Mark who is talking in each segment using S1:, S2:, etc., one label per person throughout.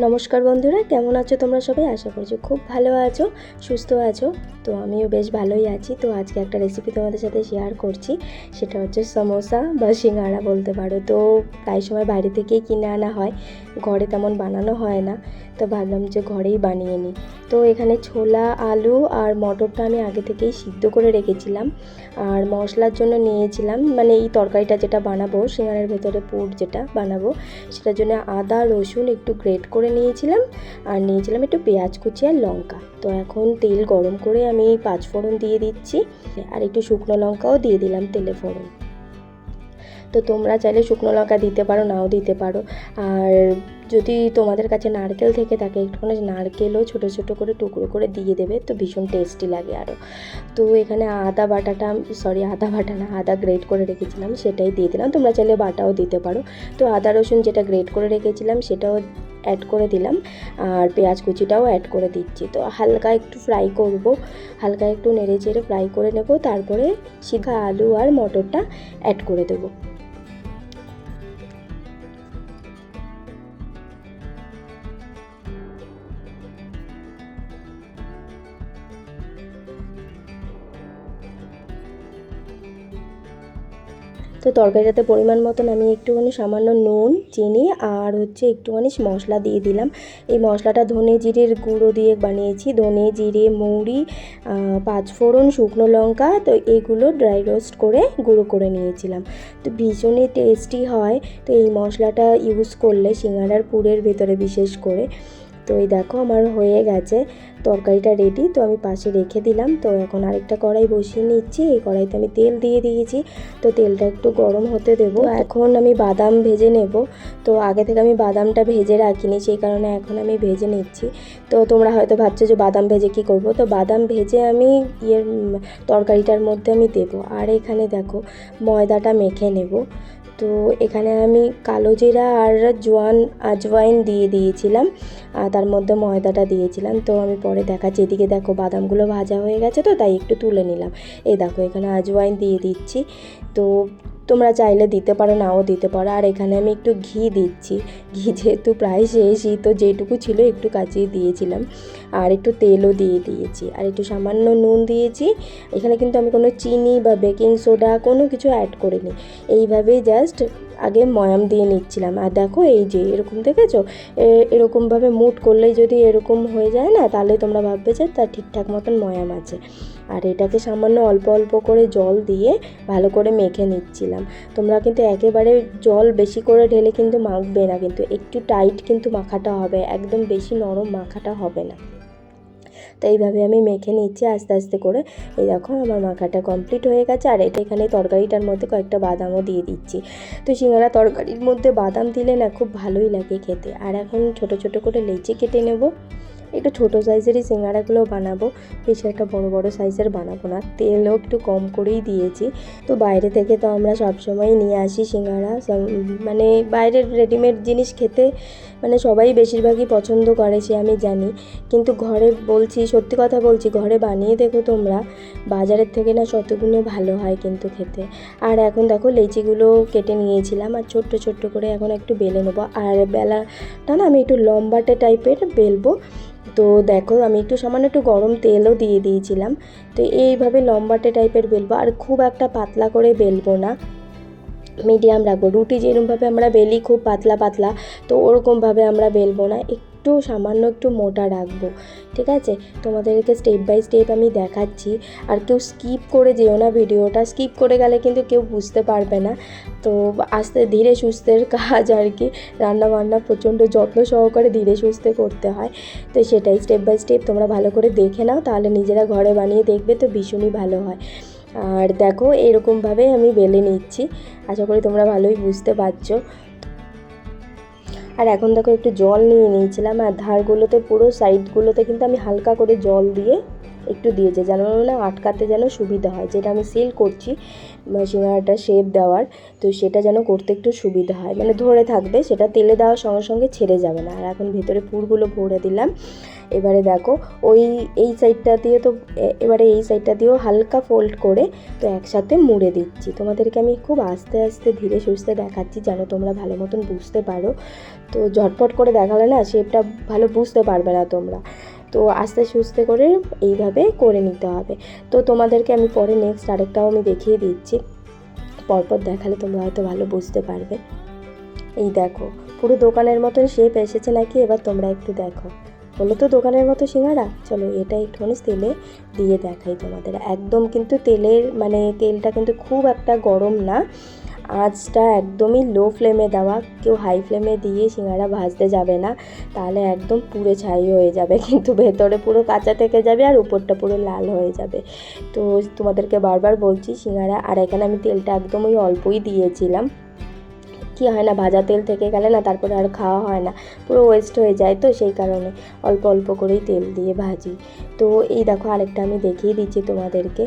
S1: নমস্কার বন্ধুরা, কেমন আছো তোমরা সবাই? আশা করছি খুব ভালো আছো, সুস্থ আছো। তো আমিও বেশ ভালোই আছি। তো আজকে একটা রেসিপি তোমাদের সাথে শেয়ার করছি, সেটা হচ্ছে সমোসা বা সিঙ্গাড়া বলতে পারো। তো প্রায় সময় বাইরে থেকেই কিনে আনা হয়, ঘরে তেমন বানানো হয় না। তো ভাবলাম যে ঘরেই বানিয়ে নিই। তো এখানে ছোলা, আলু আর মটরটা আমি আগে থেকেই সিদ্ধ করে রেখেছিলাম। আর মশলার জন্য নিয়েছিলাম, মানে এই তরকারিটা যেটা বানাবো, সিঙ্গাড়ার ভেতরে পুর যেটা বানাবো, সেটার জন্য আদা রসুন একটু গ্রেট করে নিয়েছিলাম, আর নিয়েছিলাম একটু পেঁয়াজ কুচি আর লঙ্কা। তো এখন তেল গরম করে আমি 5 ফোড়ন দিয়ে দিচ্ছি, আর একটু শুকনো লঙ্কাও দিয়ে দিলাম তেলে ফোড়ন। তো তোমরা চাইলে শুকনো লঙ্কা দিতে পারো, নাও দিতে পারো। আর যদি তোমাদের কাছে নারকেল থেকে থাকে, একটুখানি নারকেলও ছোটো ছোটো করে টুকরো করে দিয়ে দেবে, তো ভীষণ টেস্টি লাগে আরও। তো এখানে আদা বাটা না, আদা গ্রেট করে রেখেছিলাম সেটাই দিয়ে দিলাম। তোমরা চাইলে বাটাও দিতে পারো। তো আদা রসুন যেটা গ্রেট করে রেখেছিলাম সেটাও অ্যাড করে দিলাম, আর পেঁয়াজ কুচিটাও অ্যাড করে দিচ্ছি। তো হালকা একটু ফ্রাই করব, হালকা একটু নেড়ে চেড়ে ফ্রাই করে নেব, তারপরে সিদ্ধ আলু আর মটরটা অ্যাড করে দেবো। তো তরকারিটাতে পরিমাণ মতন আমি একটুখানি সামান্য নুন, চিনি আর একটুখানি মশলা দিয়ে দিলাম। এই মশলাটা ধনে জিরের গুঁড়ো দিয়ে বানিয়েছি। ধনে, জিরে, মৌরি, 5 ফোড়ন, শুকনো লঙ্কা, তো এগুলো ড্রাই রোস্ট করে গুঁড়ো করে নিয়েছিলাম। তো ভীষণই টেস্টি হয় তো এই মশলাটা ইউজ করলে, সিঙ্গাড়ার পুরের ভেতরে বিশেষ করে। তো এই দেখো আমার হয়ে গেছে তরকারিটা রেডি। তো আমি পাশে রেখে দিলাম। তো এখন আরেকটা কড়াই বসিয়ে নিচ্ছি। এই কড়াইতে আমি তেল দিয়ে দিয়েছি। তো তেলটা একটু গরম হতে দেবো। এখন আমি বাদাম ভেজে নেব। তো আগে থেকে আমি বাদামটা ভেজে রাখিনি, সেই কারণে এখন আমি ভেজে নিচ্ছি। তো তোমরা হয়তো ভাবছো যে বাদাম ভেজে কি করব। তো বাদাম ভেজে আমি তরকারিটার মধ্যে আমি দেবো। আর এখানে দেখো ময়দাটা মেখে নেব। তো এখানে আমি কালো জিরা আর আজওয়াইন দিয়ে দিয়েছিলাম, আর তার মধ্যে ময়দাটা দিয়েছিলাম। তো আমি পরে দেখাচ্ছি। এদিকে দেখো বাদামগুলো ভাজা হয়ে গেছে, তো তাই একটু তুলে নিলাম। এই দেখো এখানে আজওয়াইন দিয়ে দিচ্ছি। তো তোমরা চাইলে দিতে পারো, নাও দিতে পারো। আর এখানে আমি একটু ঘি দিচ্ছি। ঘি যেহেতু প্রায় শেষই, তো যেটুকু ছিল একটু কাচিয়ে দিয়েছিলাম, আর একটু তেলও দিয়ে দিয়েছি, আর একটু সামান্য নুন দিয়েছি। এখানে কিন্তু আমি কোনো চিনি বা বেকিং সোডা কোনো কিছু অ্যাড করিনি। এইভাবেই জাস্ট আগে ময়াম দিয়ে নিচ্ছিলাম। আর দেখো এই যে এরকম দেখেছো, এরকমভাবে মুট করলেই যদি এরকম হয়ে যায় না, তাহলে তোমরা ভাববে যে তার ঠিকঠাক মতন ময়াম আছে। আর এটাকে সামান্য অল্প অল্প করে জল দিয়ে ভালো করে মেখে নিচ্ছিলাম। তোমরা কিন্তু একেবারে জল বেশি করে ঢেলে কিন্তু মাখবে না, কিন্তু একটু টাইট কিন্তু মাখাটা হবে, একদম বেশি নরম মাখাটা হবে না। তো এইভাবে আমি মেখে নিচ্ছি আস্তে আস্তে করে। এই দেখো আমার মাখাটা কমপ্লিট হয়ে গেছে। আর এটা এখানে তরকারিটার মধ্যে কয়েকটা বাদামও দিয়ে দিচ্ছি। তো সিঙ্গাড়া তরকারির মধ্যে বাদাম দিলে না খুব ভালোই লাগে খেতে। আর এখন ছোট ছোট করে লেচি কেটে নেব। একটু ছোটো সাইজেরই সিঙ্গাড়াগুলো বানাবো, বেশি একটা বড় বড় সাইজের বানাবো না। তেলও একটু কম করেই দিয়েছি। তো বাইরে থেকে তো আমরা সবসময় নিয়ে আসি সিঙ্গাড়া, মানে বাইরের রেডিমেড জিনিস খেতে মানে সবাই বেশিরভাগই পছন্দ করে, সে আমি জানি। কিন্তু ঘরে বলছি, সত্যি কথা বলছি, ঘরে বানিয়ে দেখো তোমরা, বাজারের থেকে না শতগুণে ভালো হয় কিন্তু খেতে। আর এখন দেখো লেচিগুলো কেটে নিয়েছিলাম, আর ছোট্ট ছোট্ট করে এখন একটু বেলে নেবো। আর বেলাটা না আমি একটু লম্বাটে টাইপের বেলবো। তো দেখো আমি একটু সামান্য একটু গরম তেলও দিয়ে দিয়েছিলাম। তো এইভাবে লম্বাটে টাইপের বেলবো, আর খুব একটা পাতলা করে বেলবো না, মিডিয়াম রাখবো। রুটি যেরকমভাবে আমরা বেলি খুব পাতলা পাতলা, তো ওরকমভাবে আমরা বেলবো না, একটু সামান্য একটু মোটা রাখবো। ঠিক আছে, তোমাদেরকে স্টেপ বাই স্টেপ আমি দেখাচ্ছি। আর কেউ স্কিপ করে যেও না ভিডিওটা, স্কিপ করে গেলে কিন্তু কেউ বুঝতে পারবে না। তো আস্তে ধীরে সুস্থের কাজ আর কি, রান্নাবান্না প্রচণ্ড যত্ন সহকারে ধীরে সুস্থে করতে হয়। তো সেটাই স্টেপ বাই স্টেপ তোমরা ভালো করে দেখে নাও, তাহলে নিজেরা ঘরে বানিয়ে দেখবে তো ভীষণই ভালো হয়। আর দেখো এরকমভাবে আমি বেলে নিচ্ছি, আশা করি তোমরা ভালোই বুঝতে পারছো। আর এখন দেখো একটু জল নিয়ে নিয়েছিলাম, আর ধারগুলোতে পুরো সাইডগুলোতে কিন্তু আমি হালকা করে জল দিয়ে একটু দিয়েছি, যেন না আটকাতে যেন সুবিধা হয়। যেটা আমি সিল করছি সিঙ্গাড়াটা শেপ দেওয়ার, তো সেটা যেন করতে একটু সুবিধা হয়, মানে ধরে থাকবে, সেটা তেলে দেওয়ার সঙ্গে সঙ্গে ছেড়ে যাবে না। আর এখন ভেতরে পুরগুলো ভরে দিলাম। এবারে দেখো এই সাইডটা দিয়ে তো এবারে এই সাইডটা দিয়েও হালকা ফোল্ড করে তো একসাথে মুড়ে দিচ্ছি। তোমাদেরকে আমি খুব আস্তে আস্তে ধীরে সুস্থে দেখাচ্ছি যেন তোমরা ভালো মতন বুঝতে পারো। তো ঝটপট করে দেখালে না শেপটা ভালো বুঝতে পারবে না তোমরা, তো আস্তে সুস্তে করে এইভাবে করে নিতে হবে। তো তোমাদেরকে আমি পরে নেক্সট আরেকটাও আমি দেখিয়ে দিচ্ছি, পরপর দেখালে তোমরা হয়তো ভালো বুঝতে পারবে। এই দেখো পুরো দোকানের মতন শেপ এসেছে নাকি, এবার তোমরা একটু দেখো। বলো তো দোকানের মতো সিঙ্গারা? চলো এটা একটুখানি তেলে দিয়ে দেখাই তোমাদের। একদম কিন্তু তেলটা কিন্তু খুব একটা গরম না, আঁচটা একদমই লো ফ্লেমে দেওয়া। কেউ হাই ফ্লেমে দিয়ে সিঙ্গারা ভাজতে যাবে না, তাহলে একদম পুড়ে ছাই হয়ে যাবে, কিন্তু ভেতরে পুরো কাঁচা থেকে যাবে আর উপরটা পুরো লাল হয়ে যাবে। তো তোমাদেরকে বারবার বলছি সিঙ্গারা, আর এখানে আমি তেলটা একদমই অল্পই দিয়েছিলাম। কি হয় না, ভাজা তেল থেকে গেলে না তারপরে আর খাওয়া হয় না, পুরো ওয়েস্ট হয়ে যায়, তো সেই কারণে অল্প অল্প করেই তেল দিয়ে ভাজি। তো এই দেখো আরেকটা আমি দেখিয়ে দিচ্ছি তোমাদেরকে।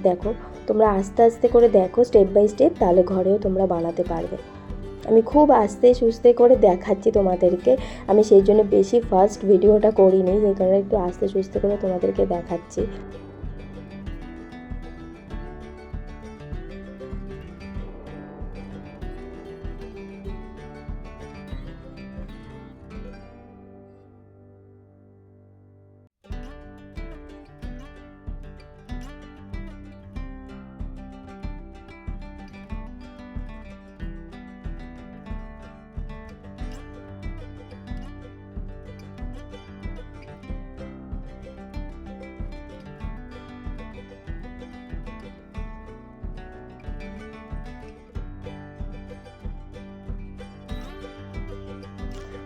S1: দেখো তোমরা আস্তে আস্তে করে দেখো স্টেপ বাই স্টেপ, তাহলে ঘরেও তোমরা বানাতে পারবে। আমি খুব আস্তে সুস্তে করে দেখাচ্ছি তোমাদেরকে, আমি সেই জন্য বেশি ফাস্ট ভিডিওটা করিনি, সেই কারণে একটু আস্তে সুস্তে করে তোমাদেরকে দেখাচ্ছি।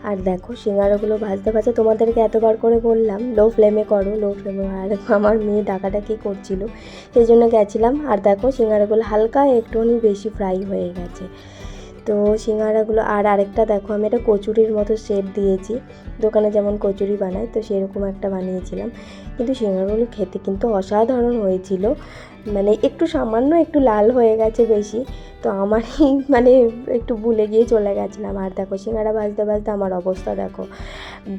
S1: আর দেখো সিঙ্গারাগুলো ভাজতে ভাজতে তোমাদেরকে এতবার করে বললাম লো ফ্লেমে করো, লো ফ্লেমে। আর আমার মেয়ে ডাকাডাকি করছিল, সেই জন্য গেছিলাম। আর দেখো সিঙ্গারাগুলো হালকা একটুখানি বেশি ফ্রাই হয়ে গেছে। তো সিঙ্গারাগুলো, আর আরেকটা দেখো আমি একটা কচুরির মতো শেপ দিয়েছি, দোকানে যেমন কচুরি বানায় তো সেরকম একটা বানিয়েছিলাম। কিন্তু সিঙ্গারাগুলো খেতে কিন্তু অসাধারণ হয়েছিল, একটু সামান্য একটু লাল হয়ে গেছে বেশি, তো আমারই একটু ভুলে গিয়ে চলে গেছিলাম। আর দেখো সিঙ্গারা ভাজতে ভাজতে আমার অবস্থা দেখো,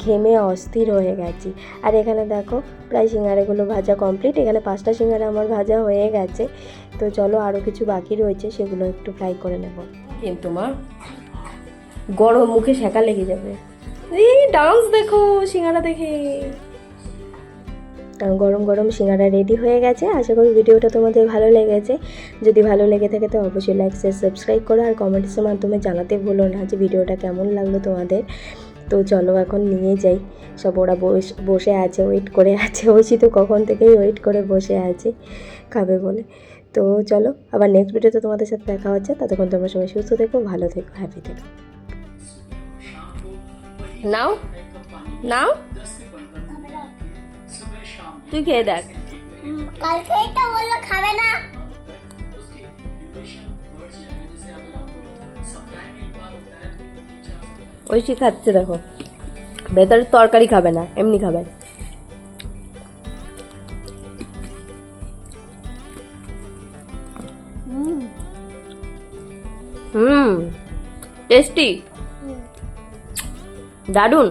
S1: ঘেমে অস্থির হয়ে গেছি। আর এখানে দেখো প্রায় সিঙ্গারাগুলো ভাজা কমপ্লিট, এখানে 5টা সিঙ্গারা আমার ভাজা হয়ে গেছে। তো চলো আরও কিছু বাকি রয়েছে, সেগুলো একটু ফ্রাই করে নেব। কিন্তু মা গরম, মুখে সেকা লেগে যাবে। এই ডান্স দেখো সিঙ্গারা দেখে। গরম গরম সিঙ্গারা রেডি হয়ে গেছে। আশা করি ভিডিওটা তোমাদের ভালো লেগেছে। যদি ভালো লেগে থাকে তো অবশ্যই লাইক শেয়ার সাবস্ক্রাইব করো, আর কমেন্টসের মাধ্যমে জানাতে ভুলো না যে ভিডিওটা কেমন লাগলো তোমাদের। তো চলো এখন নিয়ে যাই, সব ওরা বসে আছে, ওয়েট করে আছে। ওইসি তো কখন থেকেই ওয়েট করে বসে আছে খাবে বলে। তো চলো আবার নেক্সট ভিডিওতে তোমাদের সাথে দেখা হচ্ছে। ততক্ষণ তোমরা সবাই সুস্থ থেকো, ভালো থেকো, হ্যাপি থেকো। নাও নাও তুই খেয়ে দেখ।
S2: কালকে এটা বললো খাবে না।
S1: ওইসি খাচ্ছে দেখো, ভেতরে তরকারি খাবে না, এমনি খাবে। টেস্টি, দারুণ।